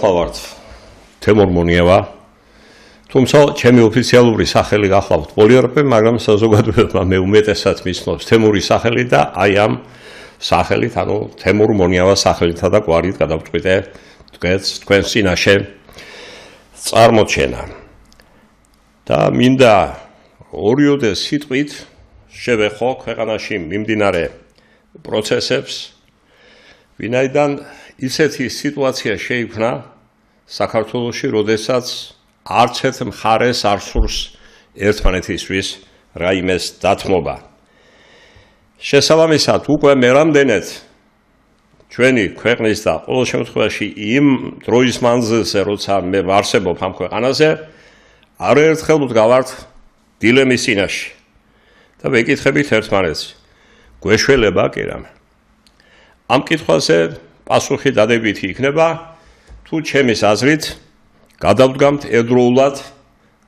გახლავართ თემურ მონიევა, თუმცა ჩემი ოფიციალური სახელი გახლავთ პოლიორპე, მაგრამ საზოგადოება მე უმეტესად მიცნობს თემური სახელი და აი ამ სახელით, ანუ თემურ მონიევა სახელითა და გვარით გადავწყვიტე თქვენს წინაშე წარმოჩენა. და მინდა ორიოდე სიტყვით შევეხო ქვეყანაში მიმდინარე პროცესებს, ვინაიდან ისეთი სიტუაცია შეიქმნა საქართველოში, როდესაც არც ერთ მხარეს არ სურს ერთმანეთისთვის რაიმეს დათმობა. შესაბამისად, უკვე მე რამდენად ჩვენი ქვეყნის და ყოველ შემთხვევაში იმ დროის მანძილზე, როცა მე ვარსებობ ამ ქვეყანაზე, არაერთხელ ვდგავართ დილემის წინაშე და ვეკითხებით ერთმანეთს, გვეშველება კი რამე. ამ კითხვაზე პასუხი დადებითი იქნება, თუ ჩემის აზრით გადავდგამთ ერთდროულად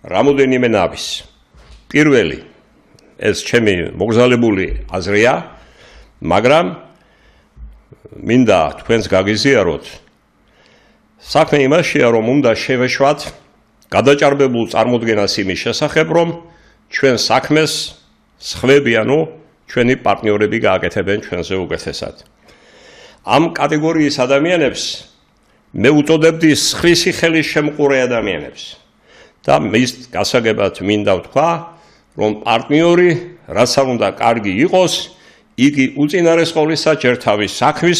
რამოდენიმე ნაბის. პირველი, ეს ჩემი მოგზაურობული აზრია, მაგრამ მინდა თქვენს გაგიზიაროთ. საქმე იმაშია, რომ უნდა შევეშვათ გადაჭარბებულ წარმოდგენას იმის შესახებ, რომ ჩვენ საქმეს სხვები, ანუ ჩვენი პარტნიორები გააკეთებენ ჩვენზე უკეთესად. ამ კატეგორიის ადამიანებს მე უწოდებდი სხვისი ხელის შემყურე ადამიანებს და მის გასაგებად მინდა ვთქვა, რომ პარტნიორი, რაც არ უნდა კარგი იყოს, იგი უწინარეს ყოვლისა ჯერ თავის საქმის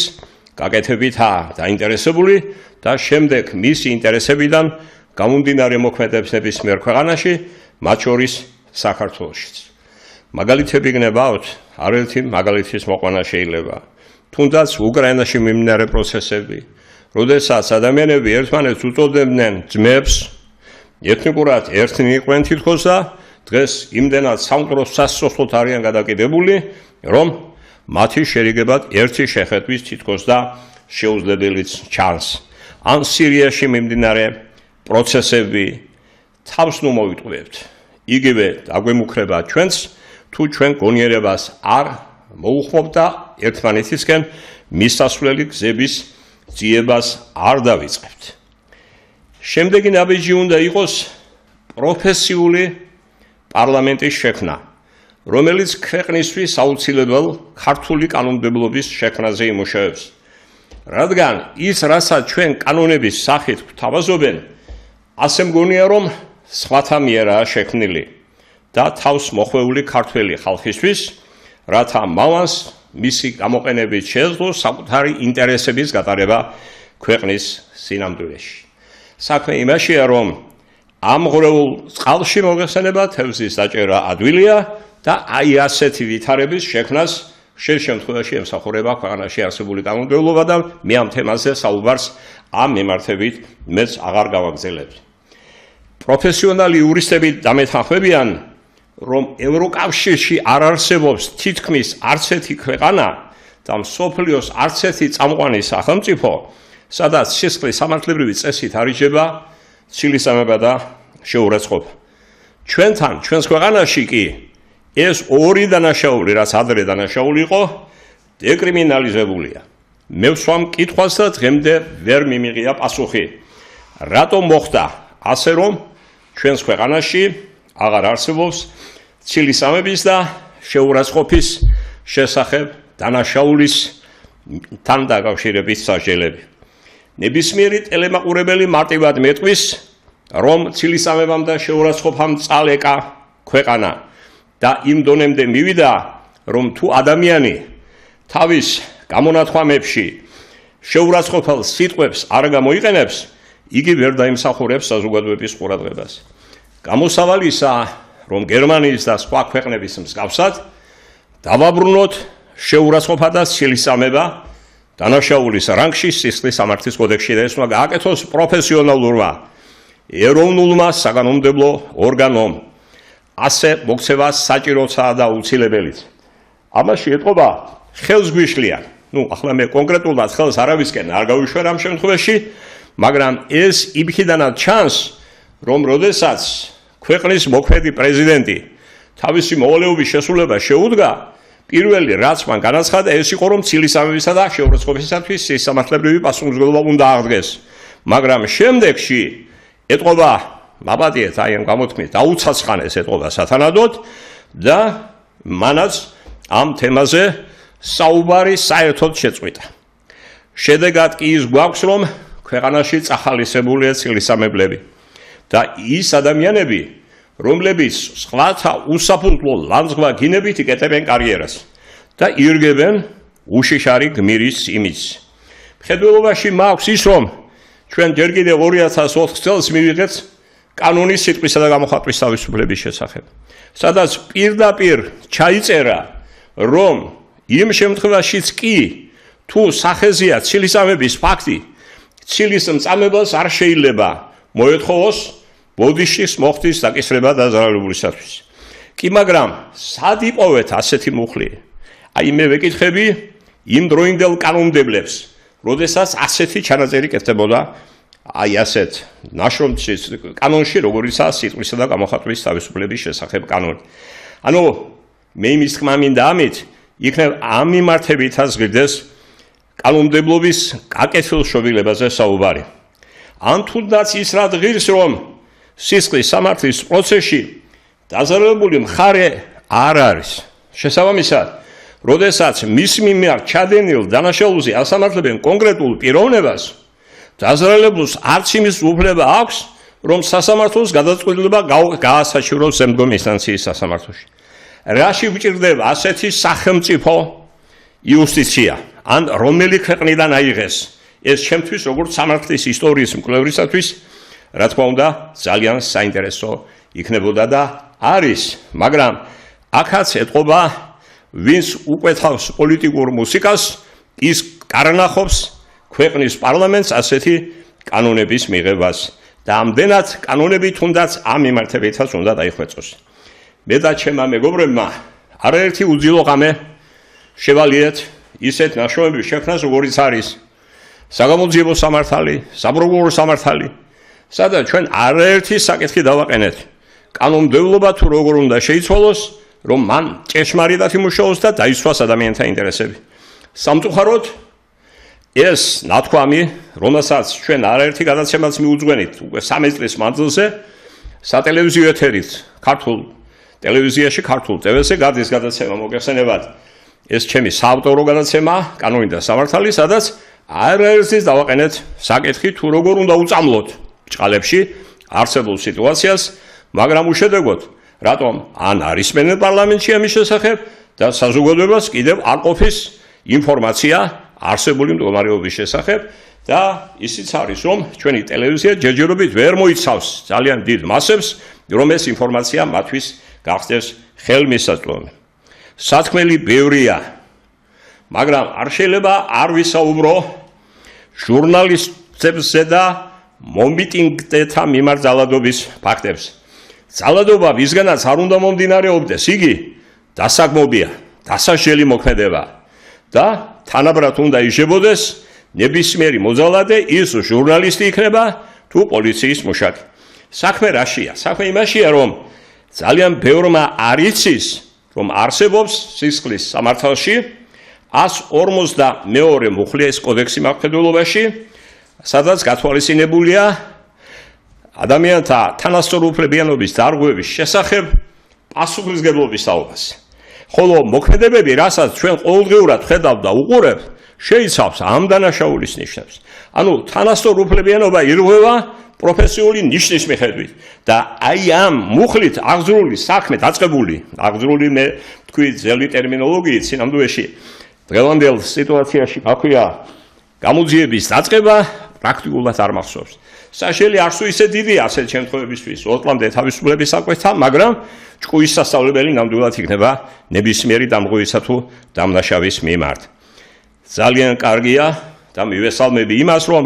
გაკეთებითაა დაინტერესებული და შემდეგ მისი ინტერესებიდან გამომდინარე მოქმედებს ნებისმიერ ქვეყანაში, მათ შორის საქართველოშიც. მაგალითები გნებავთ, არაერთი მაგალითის მოყვანა შეიძლება. თუნდაც უკრაინაში მიმდინარე პროცესები, როდესაც ადამიანები ერთმანეთს უწოდებდნენ ძმებს, ეთნიკურად ერთნი იყვნენ თითქოს და დღეს იმდენად სამყარო სასწრაფოდ არიან გადაკიდებული, რომ მათი შერიგებად ერთი შეხედვის თითქოს და შეუძლებელიც ჩანს. ან სირიაში მიმდინარე პროცესები თავს ნუ მოვიტყვევთ. იგივე დაგვემუქრება ჩვენს, თუ ჩვენ გონიერებას არ მოუხმობთ და ერთმანეთისკენ მისასვლელი გზების ძიებას არ დავიწყებთ. შემდეგი ნაბიჯი უნდა იყოს პროფესიული პარლამენტის შექმნა, რომელიც ქვეყნისთვის აუცილებელ ქართული კანონმდებლობის შექმნაზე იმუშავებს. რადგან ის, რასაც ჩვენ კანონების სახით გვთავაზობენ, ასე მგონია, რომ სხვათა მიერაა შექმნილი და თავს მოხვეული ქართველი ხალხისთვის, რათა მავანს მისი გამოყენებით შეეძლოს საკუთარი ინტერესების გატარება ქვეყნის სინამდვილეში. საქმე იმაშია, რომ ამ ღრეულ წყალში მოგეხსენება თევზის დაჭერა ადვილია და აი ასეთი ვითარების შექმნას შენ შემთხვევაში ემსახურება ქვეყანაში არსებული კანონმდებლობა და მე ამ თემაზე საუბარს ამ მიმართებით მეც აღარ გავაგზავნებ. პროფესიონალი იურისტები დამეთანხმებიან, რომ ევროკავშირში არ არსებობს თითქმის არც ერთი ქვეყანა და მსოფლიოს არც ერთი წამყვანი სახელმწიფო, სადაც სისხლის სამართლებრივი წესით არ იჯება ცილისწამება და შეურაცხყოფა. ჩვენთან, ჩვენს ქვეყანაში კი ეს ორი დანაშაული, რაც ადრე დანაშაული იყო, დეკრიმინალიზებულია. მე ვსვამ კითხვას და დღემდე ვერ მიმიღია პასუხი. რატომ მოხდა ასე, რომ ჩვენს ქვეყანაში აღარ არსებობს ცილისწამების და შეურაცხყოფის შესახებ დანაშაულის თან დაკავშირებით სასჯელები. ნებისმიერი ტელემაყურებელი მარტივად მეტყვის, რომ ცილისწამებამ და შეურაცხყოფამ წალეკა ქვეყანა და იმ დონემდე მივიდა, რომ თუ ადამიანი თავის გამონათქვამებში შეურაცხყოფელ სიტყვებს არ გამოიყენებს, იგი ვერ დაიმსახურებს საზოგადოების ყურადღებას. გამოსავალისა, რომ გერმანიის და სხვა ქვეყნების მსგავსად დავაბრუნოთ შეურაცხყოფა და ცილისწამება დანაშაულის რანგში სისხლის სამართლის კოდექსში და ეს უნდა გააკეთოს პროფესიონალურმა ეროვნულმა საკანონმდებლო ორგანომ. ასე მოქცევა საჭიროა და აუცილებელიც. ამაში ეტყობა ხელს გვიშლიან. ახლა მე კონკრეტულად ხელს არავისკენ არ გავიშვერ ამ შემთხვევაში, მაგრამ ეს იმხიდანაც ჩანს, რომ როდესაც ქვეყნის მოქმედი პრეზიდენტი თავისი მოვალეობის შესრულება შეუდგა, პირველი რაც მან განაცხადა, ეს იყო, რომ ცილისწამებისა და შეურაცხყოფისათვის სამართლებრივი პასუხისმგებლობა უნდა აღდგეს. მაგრამ შემდეგში ეტყობა მაბადიეთ აი ამ გამოთქმით დაუცაცხანეს ეტყობა სათანადოდ და მანაც ამ თემაზე საუბარი საერთოდ შეწყვიტა. შედეგად კი ის გვაქვს, რომ ქვეყანაში წახალისებულია ცილისამებლები და ის ადამიანები, რომლებიც სხვათა უსაფუძვლო ლანძღვა გინებით იკეტებენ კარიერას და ირგებენ უშიშარი გმირის იმიჯს. მხედველობაში მაქვს ის, რომ ჩვენ ჯერ კიდევ 2004 წელს მივიღეთ კანონის სიტყვისა და გამოხატვის თავისუფლების შესახებ, სადაც პირდაპირ ჩაიწერა, რომ იმ შემთხვევაშიც კი თუ სახეზეა ცილისამების ფაქტი, ცილის მწამებელს არ შეიძლება მოეთხოვოს ბოდიშის მოხდის დაკისრება დაზარალებულისათვის. კი მაგრამ სად იპოვეთ ასეთი მუხლი? აი მე ვეკითხები იმ დროინდელ კანონმდებლებს, როდესაც ასეთი ჩანაწერი კეთდებოდა აი ასეთ ნაშრომში კანონში, როგორიცაა სიტყვისა და გამოხატვის თავისუფლების შესახებ კანონი. ანუ მე იმის თქმა მინდა ამით იქნებ ამ მიმართებითაც გრძდეს კანონმდებლობის გაკეთილშობილებაზე საუბარი. ან თუნდაც ის რა ღირს, რომ სისხლის სამართლის პროცესში დაზარალებული მხარე არ არის. შესაბამისად, როდესაც მის მიმართ ჩადენილ დანაშაულზე ასამართლებენ კონკრეტულ პიროვნებას, დაზარალებულს არც იმის უფლება აქვს, რომ სასამართლოს გადაწყვეტილება გაასაჩივროს შემდგომ ინსტანციის სასამართლოში. რაში გვჭირდება ასეთი სახელმწიფო იუსტიცია? ან რომელი ქვეყნიდან აიღეს? ეს ჩემთვის როგორც სამართლის ისტორიის მკვლევრისათვის, რა თქმა უნდა, ძალიან საინტერესო იქნებოდა და არის, მაგრამ აქაც ეტყობა, ვინც უკვეთავს პოლიტიკურ მუსიკას, ის კარნახობს ქვეყნის პარლამენტს ასეთი კანონების მიღებას და ამდენად კანონები თუნდაც ამ მიმართებითაც უნდა დაიხვეწოს. მე და ჩემმა მეგობრებმა არაერთი უძილო ღამე შევალიეთ ისეთ ნაშრომების შექმნას, როგორიც არის საგამოძიებო სამართალი, საპროკურორო სამართალი, სადაც ჩვენ არაერთი საკითხი დავაყენეთ. კანონმდებლობა თუ როგორ უნდა შეიცვალოს, რომ მან ჭეშმარიტად იმუშაოს და დაიცვას ადამიანთა ინტერესები. სამწუხაროდ ეს ნათქვამი, რომელსაც ჩვენ არაერთი გადაცემაც მიუძღვენით უკვე 3 წლის მანძილზე, სატელევიზიო ეთერით, ქართულ ტელევიზიაში, ქართულ ტელევიზიაზე გადის გადაცემა მოგეხსენებათ. ეს ჩემი საავტორო გადაცემა, კანონი და სამართალი, სადაც არაერთის დავაყენეთ საკითხი თუ როგორ უნდა უწამლოთ ჭყალებში არსებულ სიტუაციას, მაგრამ უშედეგოდ, რატომ ან არის მენე პარლამენტში ამის შესახებ და საზოგადოებას კიდევ არ ყოფის ინფორმაცია არსებული მდგომარეობის შესახებ და ისიც არის, რომ ჩვენი ტელევიზია ჯერჯერობით ვერ მოიცავს ძალიან დიდ მასებს, რომ ეს ინფორმაცია მათთვის გახდეს ხელმისაწვდომი. სათქმელი ბევრია, მაგრამ არ შეიძლება არ ვისაუბრო ჟურნალისტებზე და მომიტინგეთა მიმართ ძალადობის ფაქტებს. ძალადობა ვისგანაც არ უნდა მომდინარეობდეს, იგი დასაგმობია, დასაშელი მოქმედება და თანაბრად უნდა იშებოდეს ნებისმიერი მოძალადე, ის ჟურნალისტი იქნება თუ პოლიციის მუშაკი. საქმე რაშია? საქმე იმაშია, რომ ძალიან ბევრმა არ იცის, რომ არსებობს სისხლის სამართალში 152 მუხლია ეს კოდექსი მართლმხედველობაში, სადაც გათვალისწინებულია ადამიანთა თანასწორუფლებიანობის დარღვევის შესახებ პასუხისმგებლობის საუბარს. ხოლო მოქმედებები, რასაც ჩვენ ყოველდღიურად ხედავთ და უყურებთ, შეიცავს ამ დანაშაულის ნიშნებს. ანუ თანასწორუფლებიანობა ირღვევა პროფესიული ნიშნის მიხედვით და აი ამ მუხლით აღძრული საქმე დაწყებული, აღძრული მე თქვი ძელი ტერმინოლოგიით სინამდვილეში დღევანდელ სიტუაციაში აქვია გამოძიების დაწყება პრაქტიკულად არ მახსოვს. საშელი არც ისე დიდია ასეთ შემთხვევებისთვის, ოტლამდე თავისუფლების საკვეთა, მაგრამ ჭკუის სასწავლებელი ნამდვილად იქნება ნებისმიერი დამღუისა თუ დამნაშავის მიმართ. ძალიან კარგია და მივესალმები იმას, რომ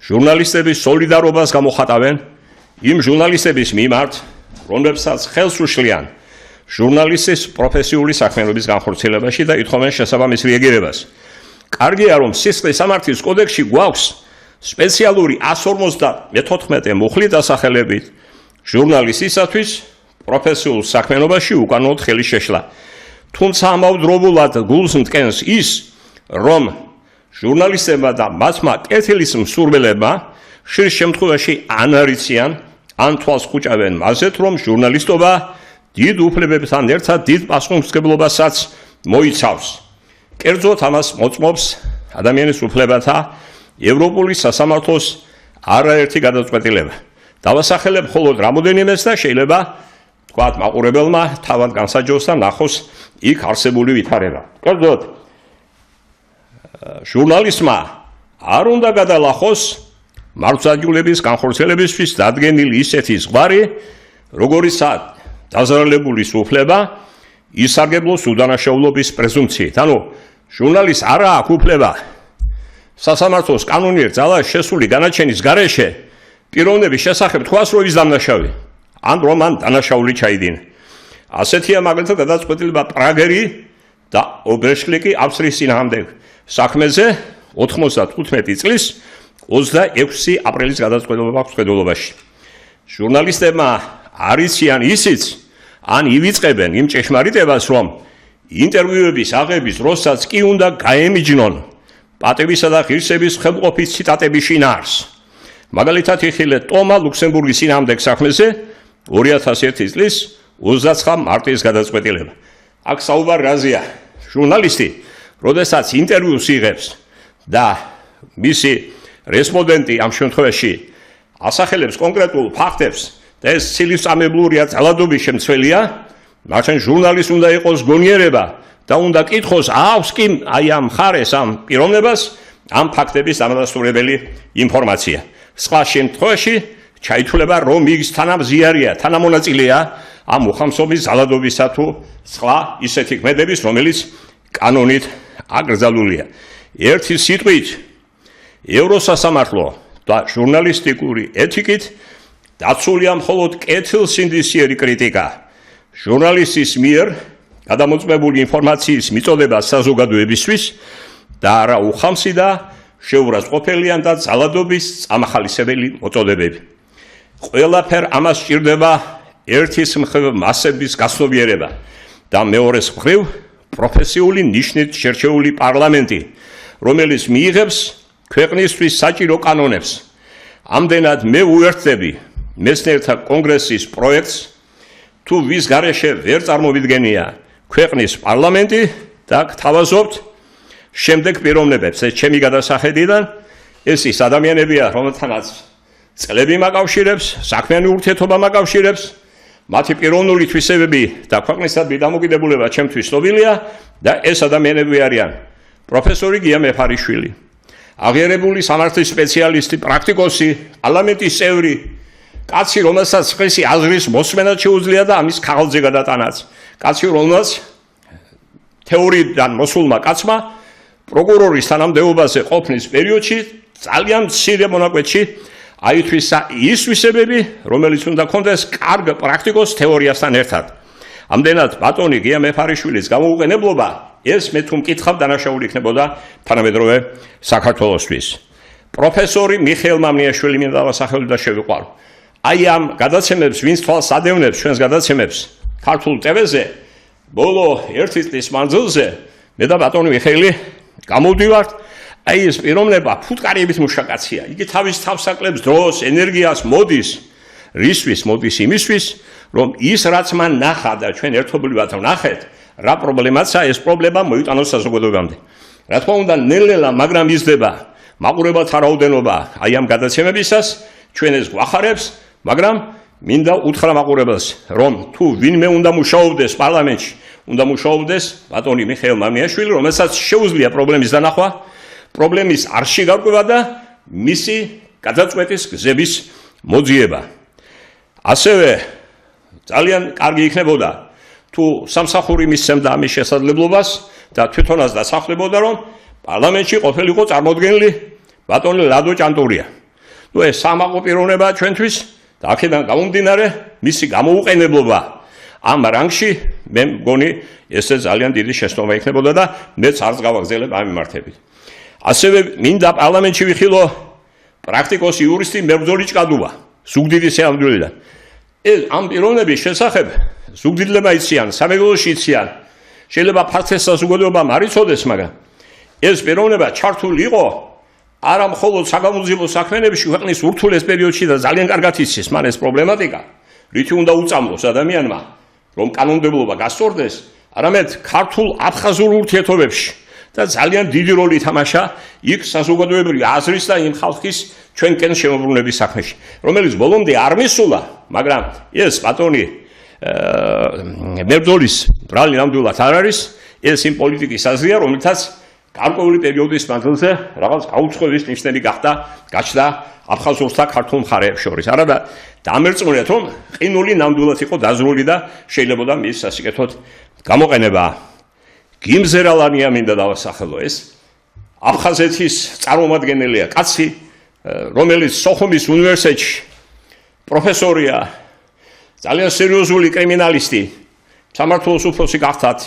ჟურნალისტების სოლიდარობას გამოხატავენ იმ ჟურნალისტების მიმართ, რომლებსაც ხელს უშლიან ჟურნალისტის პროფესიული საქმიანობის განხორციელებაში და ითხოვენ შესაბამის რეაგირებას. კარგია, რომ სისხლის სამართლის კოდექსში გვაქვს სპეციალური 154 მუხლი დასახელებით ჟურნალისტისათვის პროფესიულ საქმიანობაში უკანონოდ ხელის შეშლა. თუმცა ამავდროულად გულს მტკენს ის, რომ ჟურნალისტებმა და მათმა კეთილის მსურველებმა ხშირ შემთხვევაში ან არიციან, ან თვალს ხუჭავენ მასეთ, რომ ჟურნალისტობა დიდ უფლებებთან ერთად დიდ პასუხისმგებლობასაც მოიცავს. კერძოდ ამას მოწმობს ადამიანის უფლებათა ევროპული სასამართლოს არაერთი გადაწყვეტილება. დავასახელებ მხოლოდ რამოდენიმეს და შეიძლება თქვათ მაყურებელმა თავად განსაჯოს და ნახოს იქ არსებული ვითარება. კერძოდ ჟურნალისტმა არ უნდა გადალახოს მართლმსაჯულების განხორციელებისთვის დადგენილი ისეთი ზღვარი, როგორიცაა დაზარალებულის უფლება ისარგებლოს უდანაშაულობის პრეზუმპციით. ანუ ჟურნალისტს არ აქვს უფლება სასამართლოს კანონიერ ძალაში შესული განაჩენის გარეშე პიროვნების შესახებ თქვას, რომ ის დამნაშავე, ან რომ მან დანაშაული ჩაიდინა. ასეთია მაგალითად გადაწყვეტილება პრაგერი და ობერშლიკი ავსტრიის წინააღმდეგ საქმეზე 95 წლის 26 აპრილის გადაწყვეტილება აქვს მხედველობაში. ჟურნალისტებმა არ იციან ისიც, ან ივიწყებენ იმ ჭეშმარიტებას, რომ ინტერვიუების აღების დროსაც კი უნდა გაემიჯნონ პატევისა და ღირსების ხელმყოფის ციტატების შინაარს. მაგალითად, იხილეთ ტომა ლუქსემბურგის წინააღმდეგ საქმეზე 2001 წლის 29 მარტის გადაწყვეტილება. აქ საუბარი რაზეა? ჟურნალისტი, როდესაც ინტერვიუს იღებს და მისი რესპონდენტი ამ შემთხვევაში ასახელებს კონკრეტულ ფაქტებს და ეს ცილისწამებლურია, ძალადობის შემცველია, მაშინ ჟურნალისტს უნდა იყოს გონიერება და უნდა კითხოს, აქვს კი აი ამ მხარეს, ამ პიროვნებას ამ ფაქტების დამადასტურებელი ინფორმაცია. სხვა შემთხვევაში ჩაითვლება, რომ ის თანამზიარია, თანამონაწილეა ამ უხამსობის ძალადობისა თუ სხვა ისეთი ქმედების, რომელიც კანონით აკრძალულია. ერთი სიტყვით, ევროსასამართლო და ჟურნალისტიკური ეთიკით დაცულია მხოლოდ კეთილსინდისიერი კრიტიკა. ჟურნალისტის მიერ გადამოწმებული ინფორმაციის მიწოდება საზოგადოებისთვის და არა უხამსი და შეურაცხყოფელიან და ძალადობის წამახალისებელი მოწოდებები. ყველაფერ ამას სჭირდება ერთის მხრივ მასების გასნობიერება და მეორეს მხრივ პროფესიული ნიშნით შერჩეული პარლამენტი, რომელიც მიიღებს ქვეყნისთვის საჭირო კანონებს. ამდენად მე უერთდები მეცნიერთა კონგრესის პროექტს, თუ ვის გარეშე ვერ წარმოვიდგენია ქვეყნის პარლამენტი და გთავაზობთ შემდეგ პიროვნებებს. ეს ჩემი გადასახედიდან ეს ის ადამიანებია, რომელთანაც წლები მაკავშირებს, საქმიანი ურთიერთობა მაკავშირებს, მათი პიროვნული თვისებები და ქვეყნისადმი დამოკიდებულება ჩემთვის ცნობილია და ეს ადამიანები არიან პროფესორი გია მეფარიშვილი, აღიარებული სამართლის სპეციალისტი, პრაქტიკოსი, პარლამენტის წევრი, კაცი, რომელსაც ხესი აზრის მოსმენად შეუძლია და ამის ქაღალდზე გადატანაც. კაცი, რომელსაც თეორიიდან მოსულმა კაცმა პროკურორის თანამდებობაზე ყოფნის პერიოდში ძალიან მცირე მონაკვეთში აითვისა ის თვისებები, რომელიც უნდა ქონდეს კარგ პრაქტიკოს თეორიასთან ერთად. ამდენად ბატონი გია მეფარიშვილის გამოუყენებლობა ეს მე თუ მკითხავ დანაშაული იქნებოდა თანამედროვე საქართველოსთვის. პროფესორი მიხეილ მამნიაშვილი მინდა დავასახელო და შევიყვარო. აი ამ გადაცემებს, ვინც თვალს ადევნებს ჩვენს გადაცემებს ქართულ ტელევიზიაზე, ბოლო 1 წლის მანძილზე მე და ბატონი მიხეილი გამოვდივართ. აი ეს პიროვნება ფუტკარებით მუშაკაცია. იგი თავის თავს აკლებს დროს, ენერგიას, მოდის. რისთვის მოდის? იმისთვის, რომ ის რაც მან ნახა და ჩვენ ერთობლივად ვნახეთ, რა პრობლემაცაა, ეს პრობლემა მოიტანოს საზოგადოებამდე. რა თქმა უნდა, ნელ-ნელა, მაგრამ იზრდება მაყურებელთა რაოდენობა აი ამ გადაცემებისას, ჩვენ ეს გვახარებს, მაგრამ მინდა უთხრა მაყურებელს, რომ თუ ვინმე უნდა მუშაობდეს პარლამენტში, უნდა მუშაობდეს ბატონი მიხეილ მამნიაშვილი, რომელსაც შეუძლია პრობლემის დანახვა, პრობლემის არში გარკვევა და მისი გადაწყვეტის გზების მოძიება. ასევე ძალიან კარგი იქნებოდა თუ სამსახური მისცემდა ამის შესაძლებლობას და თვითონაც დასახლებოდა, რომ პარლამენტში ყოფილიყო წარმოდგენილი ბატონი ლადო ჭანტურია. ნუ ეს სამაყო პიროვნება ჩვენთვის და აქედან გამომდინარე მისი გამოუყენებლობა ამ რანგში მე მგონი ესე ძალიან დიდი შეცდომა იქნებოდა და მეც არც გავაგზელებ ამ მიმართებით. ასევე მინდა პარლამენტში ვიხილო პრაქტიკოსი იურისტი მებრძოლი ჭკადუა ზუგდიდის სიამოვნებიდან. ეს ამ პიროვნების შესახებ ზუგდიდლებმა იციან, სამეგრელოში იციან, შეიძლება ფართეს საზოგადოებამ არ იცოდეს, მაგრამ ეს პიროვნება ჩართული იყო არა მხოლოდ საგამოძიებო საქმიანობაში ქვეყნის ურთულეს პერიოდში და ძალიან კარგად იცის მან ეს პრობლემატიკა, რითი უნდა უწამლოს ადამიანმა, რომ კანონმდებლობა გასწორდეს, არამედ ქართულ აფხაზურ ურთიერთობებში და ძალიან დიდი როლი ითამაშა იქ საზოგადოებრივი აზრის და იმ ხალხის ჩვენკენ შემოbrunების საქმეში, რომელიც ბოლომდე არ მისულა, მაგრამ ეს ბატონი მებრძოლის ბრალი ნამდვილად არ არის, ეს იმ პოლიტიკის აზრია, რომელთაც გარკვეული პერიოდის მანძილზე რაღაც გაუცხოების ნიშნები გაჩნდა აფხაზურთა ქართულ მხარეებს შორის. არადა დამერწმუნეთ, რომ ყინული ნამდვილად იყო დაზრული და შეიძლებოდა მის სასიკეთოდ გამოყენება. გიმზერალანია მინდა დავასახელო ეს აფხაზეთის წარმომადგენელია კაცი, რომელიც სოხუმის უნივერსიტეტში პროფესორია, ძალიან სერიოზული კრიმინალისტი, სამართლოს უფროსი გახდათ.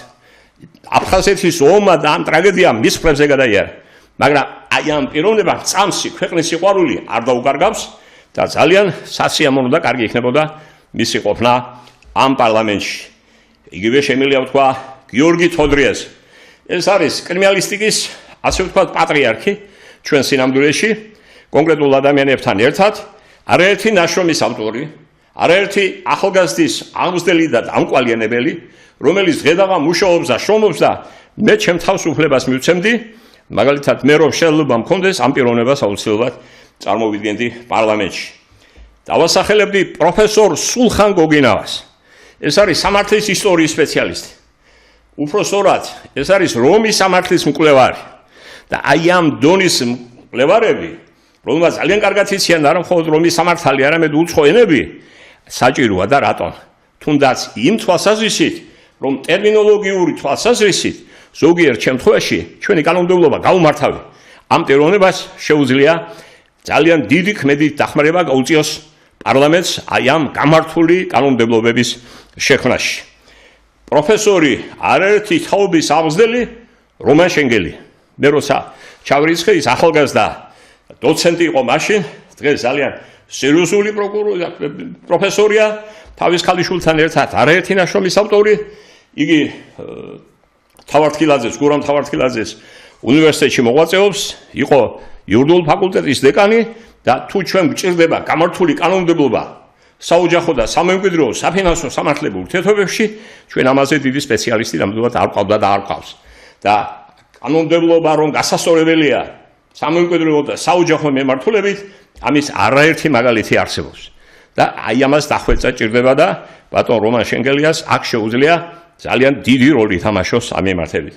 აფხაზეთის ომმა და ამ ტრაგედიამ მის მხრებზე გადაიარა, მაგრამ აი ამ პიროვნებამ წამსი ქვეყნის სიყვარული არ დაუკარგავს და ძალიან სასიამოვნო და კარგი იქნებოდა მისი ყოფნა ამ პარლამენტში. იგივე შემიძლია ვთქვა გიორგი თოდრიას. ეს არის კრიმინალისტიკის, ასე ვთქვათ, პატრიარქი ჩვენ სინამდვილეში, კონკრეტულ ადამიანებთან ერთად, არაერთი ნაშრომის ავტორი, არაერთი ახალგაზრდის აღმზრდელი და დამკვალიანებელი, რომელიც დღედაღა მუშაობს და შრომობს და მე ჩემ თავს უფლებას მივცემდი, მაგალითად მე რომ შეიძლება მქონდეს ამ პიროვნებას აუცილებლად წარმოვიდგენდი პარლამენტში. დავასახელებდი პროფესორ სულხან გოგინავას. ეს არის სამართლის ისტორიის სპეციალისტი. უпроსტორად, ეს არის რომის სამართლის მკვლევარი. და აი ამ დონის მკვლევარები, რომელმაც ძალიან კარგად იციან არა მხოლოდ რომის სამართალი, არამედ უცხო ენები, საჭიროა და რატომ? თუნდაც იმ თვალსაზრისით, რომ ტერმინოლოგიური თვალსაზრისით ზოგიერთ შემთხვევაში ჩვენი კანონმდებლობა გაუმართავი. ამ პიროვნებას შეუძლია ძალიან დიდი ქმედით დახმარება გაუწიოს პარლამენტს აი ამ გამართული კანონმდებლობების შექმნაში. პროფესორი არაერთი თაობის აღმზრდელი რომან შენგელი. მე როცა ჩავრიცხე ის ახალგაზრდა დოცენტი იყო მაშინ, დღეს ძალიან სერიოზული პროფესორია, თავის ქალიშვილთან ერთად არაერთი ნაშრომის ავტორი. იგი თავართილაძეს, გურამ თავართილაძეს უნივერსიტეტში მოღვაწეობს, იყო იურიდიულ ფაკულტეტის დეკანი და თუ ჩვენ გვჭირდება გამართული კანონმდებლობა საოჯახო და სამემკვიდრეო საფინანსო სამართლებრივ ურთიერთობებში, ჩვენ ამაზე დიდი სპეციალისტი ნამდვილად არ ყავდა და არ ყავს. და კანონმდებლობა რომ გასასწორებელია სამემკვიდრეო და საოჯახო მემართულებით, ამის არაერთი მაგალითი არსებობს. და აი ამას დახვეწა ჭირდება და ბატონ რომან შენგელიას აქ შეუძლია ძალიან დიდი როლი ითამაშოს ამ მიმართებით.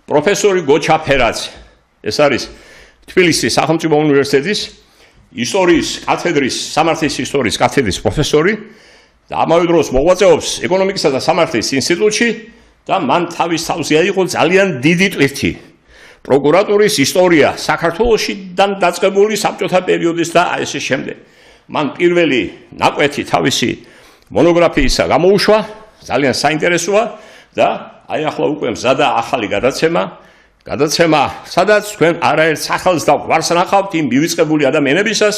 პროფესორი გოჩა ფერაძე, ეს არის თბილისის სახელმწიფო უნივერსიტეტის ისტორიის კათედრის, სამართლის ისტორიის კათედრის პროფესორი და ამავე დროს მოღვაწეობს ეკონომიკისა და სამართლის ინსტიტუტში და მან თავის თავზე აიღო ძალიან დიდი ტვირთი პროკურატურის ისტორია საქართველოსიდან დაწყებული საბჭოთა პერიოდის და ასე შემდეგ. მან პირველი ნაკვეთი თავისი მონოგრაფიისა გამოუშვა, ძალიან საინტერესოა და აი ახლა უკვე მზადა ახალი გადაცემა, სადაც თქვენ არაერთ სახელს და გვარს ნახავთ იმ მივიწყებული ადამიანებისას,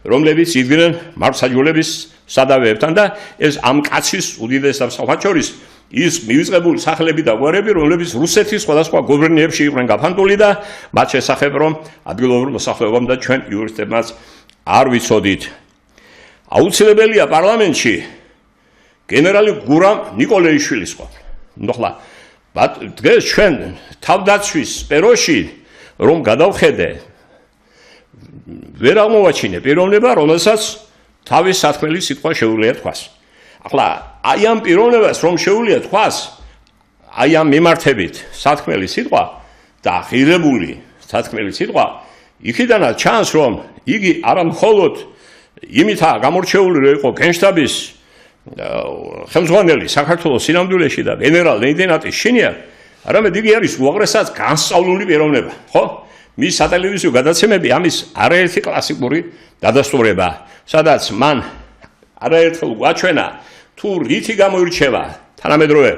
რომლებიც იდგნენ მართლმსაჯულების სადავეებთან და ეს ამ კაცის უდიდეს და სხვათა შორის ის მივიწყებული სახელები და გვარები, რომლებიც რუსეთის სხვადასხვა გუბერნიებში იყვნენ გაფანტული და მათ შესახებ რომ ადგილობრივ მოსახლეობამ და ჩვენ იურისტებმაც არ ვიცოდით. აუცილებელია პარლამენტში გენერალი გურამ ნიკოლეიშვილის ყოფნა. ნახლა, დღეს ჩვენ თავდაცვის სფეროში რომ გადავხედე, ვერ აღმოვაჩინე პიროვნება, რომელსაც თავის სათქმელი სიტყვა შეუძლია თქვას. ახლა აი ამ პიროვნებას რომ შეუძლია თქვას, აი ამ მიმართებით სათქმელი სიტყვა და ღირებული სათქმელი სიტყვა, იქიდანაც ჩანს, რომ იგი არა მხოლოდ იმითაა გამორჩეული, რომ იყო გენშტაბის ხელმძღვანელი საქართველოს სინამდვილეში და გენერალ-ლეიტენანტის შინია, არამედ იგი არის უაღრესად განსწავლული პიროვნება, ხო? მის სატელევიზიო გადაცემები ამის არაერთი კლასიკური დადასტურება, სადაც მან არაერთხელ გვაჩვენა თუ რითი გამოირჩევა თანამედროვე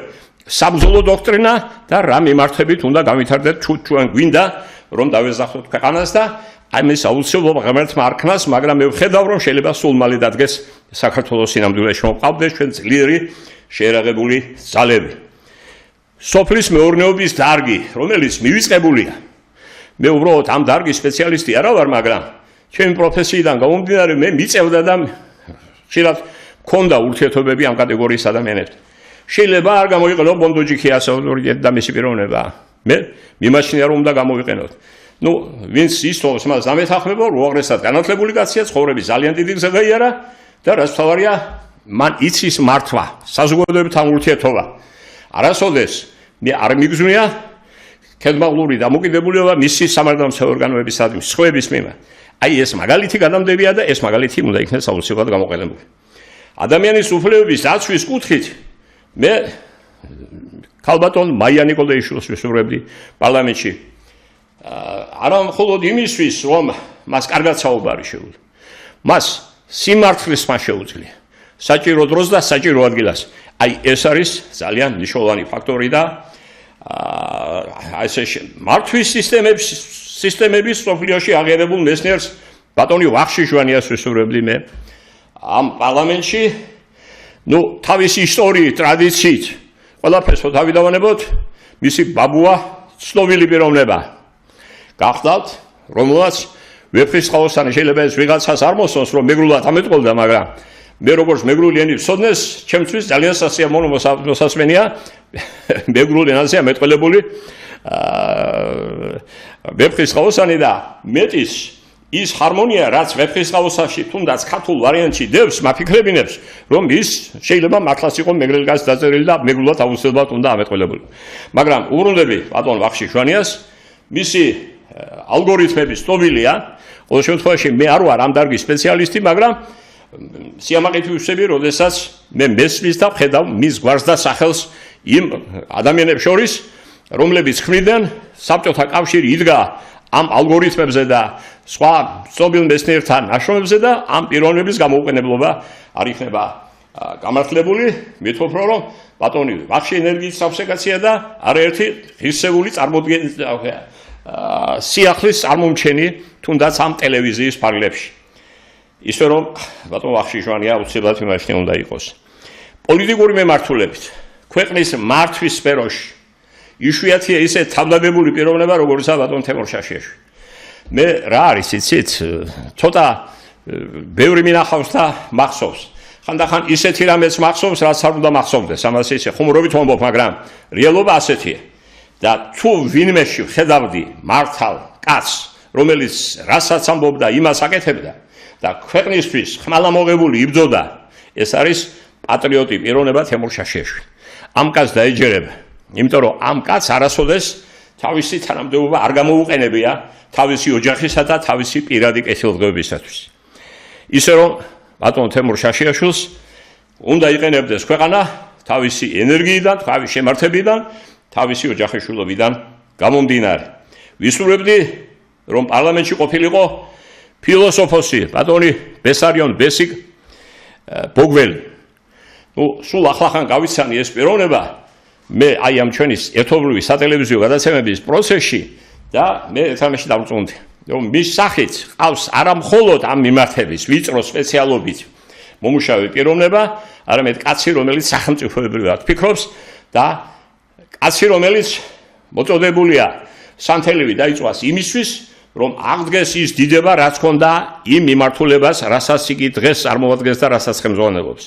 საბრძოლო დოქტრინა და რა მიმართებით უნდა გავითარდეთ ჩვენ გვინდა რომ დავეზახოთ ქვეყანას და ამის აუცილებლობა ღმერთმა არ ქნას, მაგრამ მე ვხედავ რომ შეიძლება სულ მალე დადგეს საქართველოს სინამდვილეში მოყავდეს ჩვენ ძლიერი შეერაღებული ძალები. სოფლის მეურნეობის დარგი, რომელიც მივიწყებულია მე უბრალოდ ამ დარგის სპეციალისტი არა ვარ, მაგრამ ჩემი პროფესიიდან გამომდინარე მე მიწევდა და ხშირად მქონდა ურთიერთობები ამ კატეგორიის ადამიანებთან. შეიძლება არ გამოიყენო ბონდოჯიქიას ავტორიტეტი და მისი პიროვნება. მე მიმაჩნია რომ უნდა გამოვიყენოთ. ვინც ისწავლოს მას ამეთანხმება, უაღრესად განათლებული კაცია, ცხოვრების ძალიან დიდი გზა გაიარა და რაც თავარია, მან იცის მართვა, საზოგადოებთან ურთიერთობა. არასოდეს მე არ მიგზნია ქედმაღლური დამოკიდებულება მისი სამართალმცავი ორგანოებისადმი, სხვების მიმართ. აი ეს მაგალითი გადამდებია და ეს მაგალითი უნდა იქნეს აუცილებლად გამოყენებული. ადამიანის უფლებების დაცვის კუთხით მე ქალბატონ მაია ნიკოლაიშვილს ვისურვებდი პარლამენტში. არა მხოლოდ იმისთვის, რომ მას კარგად საუბარი შეუძლია. მას სიმართლის ხმა შეუძლია. საჭირო დროს და საჭირო ადგილას. აი ეს არის ძალიან მნიშვნელოვანი ფაქტორი და ესე მართვის სისტემების სოფლიოში აღიარებულ მეცნიერს ბატონი ვახშიშვანიას ვისურვებდი მე ამ პარლამენტში თავისი ისტორიით, ტრადიციით ყველაფერს თავიდანებოთ მისი ბაბუა ცნობილი პიროვნება გახდათ, რომელსაც ვეფხისტყაოსანი შეიძლება ეს ვიღაცას არ მოსწონს, რომ მეგრულად ამეტყოლდა, მაგრამ მე როგორც მეგრული ენის მცოდნეს, ჩემთვის ძალიან მოსასმენია მეგრულ ენაზე ამეტყოლებული ვეფხისტყაოსანი და მეტის ის ჰარმონია, რაც ვეფხისტყაოსანში თუნდაც ქართულ ვარიანტში დევს, მაფიქრებინებს, რომ ის შეიძლება მართლაც იყო მეგრელგას დაწერილი და მეგრულად აუცილებლად უნდა ამეტყოლებული. მაგრამ უბრუნდები ბატონ ვახშიშვანიას, მისი ალგორითმები ცნობილია, ყოველ შემთხვევაში მე არ ვარ ამ დარგის სპეციალისტი, მაგრამ სიამაყით ვივსები, როდესაც მე მესმის და ვხედავ მის გვარს და სახელს იმ ადამიანებს შორის, რომლებიც ქმნიდნენ საბჭოთა კავშირი იდგა ამ ალგორითმებზე და სხვა ცნობილ მეცნიერთა ნაშრომებზე და ამ პიროვნების გამოუყენებლობა არ იქნება გამართლებული. მითხრობ, რომ ბატონი ვახში ენერგიის სავსე-კაცია და არაერთი ღირსეული სიახლის წარმომჩენი თუნდაც ამ ტელევიზიის ფარგლებში. ისე რომ ბატონ ვახშიშვანია აუცილებლად იმაშინე უნდა იყოს. პოლიტიკური მემართულებით ქვეყნის მართვის სფეროში იშვიათია ისე თავდადებული პიროვნება, როგორიცაა ბატონ თემურ შაშიაშვილი. მე რა არის იცით, ცოტა ბევრი მინახავს და მახსოვს. ხანდახან ისეთი რამეც მახსოვს, რაც არ უნდა მახსოვდეს. ამას ისე ხუმრობით ვამბობ, მაგრამ რეალობა ასეთია. და თუ ვინმეში ხედავდი მართალ კაცს, რომელიც რასაც ამბობდა, იმას აკეთებდა და ქვეყნისთვის ხმალამოღებული იბრძოდა, ეს არის პატრიოტი პიროვნება თემურ შაშიაშვილი. ამ კაცს დაეჯერება, იმიტომ რომ ამ კაცს არასოდეს თავისი თანამდებობა არ გამოუყენებია თავისი ოჯახისა და თავისი პირადი კეთილდღეობისათვის. ისე რომ ბატონ თემურ შაშიაშვილს უნდა იყენებდეს ქვეყანა თავისი ენერგიიდან, თავისი შემართებიდან, თავისი ოჯახიშვილობიდან გამომდინარე. ვისურვებდი, რომ პარლამენტში ყოფილიყო ფილოსოფოსი ბატონი ბესარიონ ბესიკ ბოგველი. სულ ახლახან გავიცანი ეს პიროვნება, მე აი ამ ჩვენი ერთობლივი სატელევიზიო გადაცემების პროცესში და მე ერთამეში დავწუნდი, რომ მის სახით ყავს არა მხოლოდ ამ მიმართების ვიწრო სპეციალობით მომუშავე პიროვნება, არამედ კაცი, რომელიც სახელმწიფოებრივად ფიქრობს და კაცი, რომელიც მოწოდებულია სანთელივი დაიწვას იმისთვის, რომ აღდგეს ის დიდება, რაც ჰქონდა იმ მიმართულებას, რასაც იგი დღეს წარმოადგენს და რასაც ხელმძღვანელობს.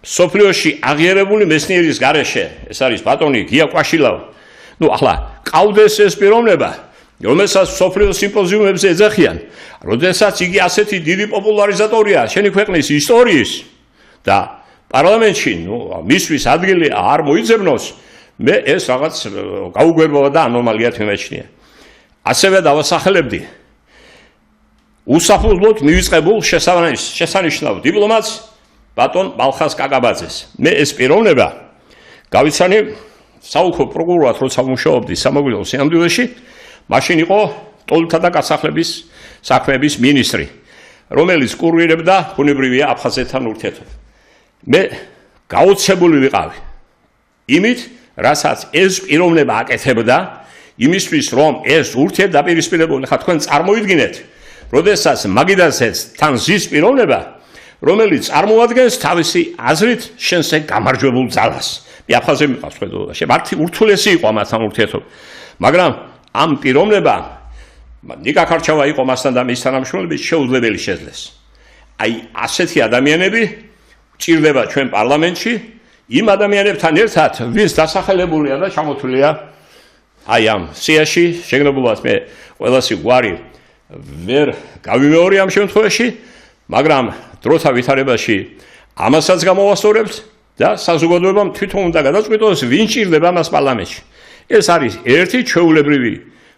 სოფლიოში აღიარებული მეცნიერის გარეშე, ეს არის ბატონი გია კვაშილავა. ახლა ყავდეს ეს პიროვნება, რომელსაც სოფლიო სიმპოზიუმებზე ეძახიან, როდესაც იგი ასეთი დიდი პოპულარიზატორია შენი ქვეყნის ისტორიის და პარლამენტში, მისთვის ადგილი არ მოიძებნოს, მე ეს რაღაც გაუგვერბობა და ანომალიად მიმეჩნია. ასევე დავასახელებდი უსაფუძვლოდ მივიწყებულ შესანიშნავ დიპლომატს ბატონ ბალხას კაკაბაძეს. მე ეს პიროვნება გავიცანი საოლქო პროკურორად, როცა მუშაობდი სამოღვაწეო სიამდვილეში, მაშინ იყო ტოლთა და გასახლების საქმეების მინისტრი, რომელიც კურირებდა ბუნებრივია აფხაზეთთან ურთიერთობა. მე გაოცებული ვიყავი იმით, რასაც ეს პიროვნება აკეთებდა, იმისთვის რომ ეს ურთიერთდაპირისპირებული ხა თქვენ წარმოიდგინეთ, როდესაც მაგიდასეს თან ზის პიროვნება, რომელიც წარმოადგენს თავისი აზრით შენზე გამარჯვებულ ძალას. მე აფხაზები მიყავს ხედულობაში, მართი ურთულესი იყო ამასთან ურთიერთობა. მაგრამ ამ პიროვნებამ ნიკა ქარჩავა იყო მასთან და მის თანამშრომლებს შეუძლებელი შეძლეს. აი ასეთი ადამიანები ჭირდება ჩვენ პარლამენტში იმ ადამიანებთან ერთად, ვის დასახელებულია და ჩამოთვლილია აი ამ სიაში, შეგნებულად მე ყველასი გვარი ვერ გავიმეორე ამ შემთხვევაში, მაგრამ დროთა ვითარებაში ამასაც გამოვასწორებთ და საზოგადოებამ თვითონ უნდა გადაწყვიტოს, ვინ ჭირდება მას პარლამენტში. ეს არის ერთი ჩვეულებრივი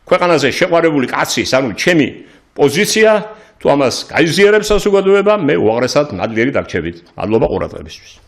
ქვეყანაზე შეყვარებული კაცის, ანუ ჩემი პოზიცია, თუ ამას გაიზიარებს საზოგადოება, მე უაღრესად ნადიერი დაგჩებით. მადლობა ყურადღებისთვის.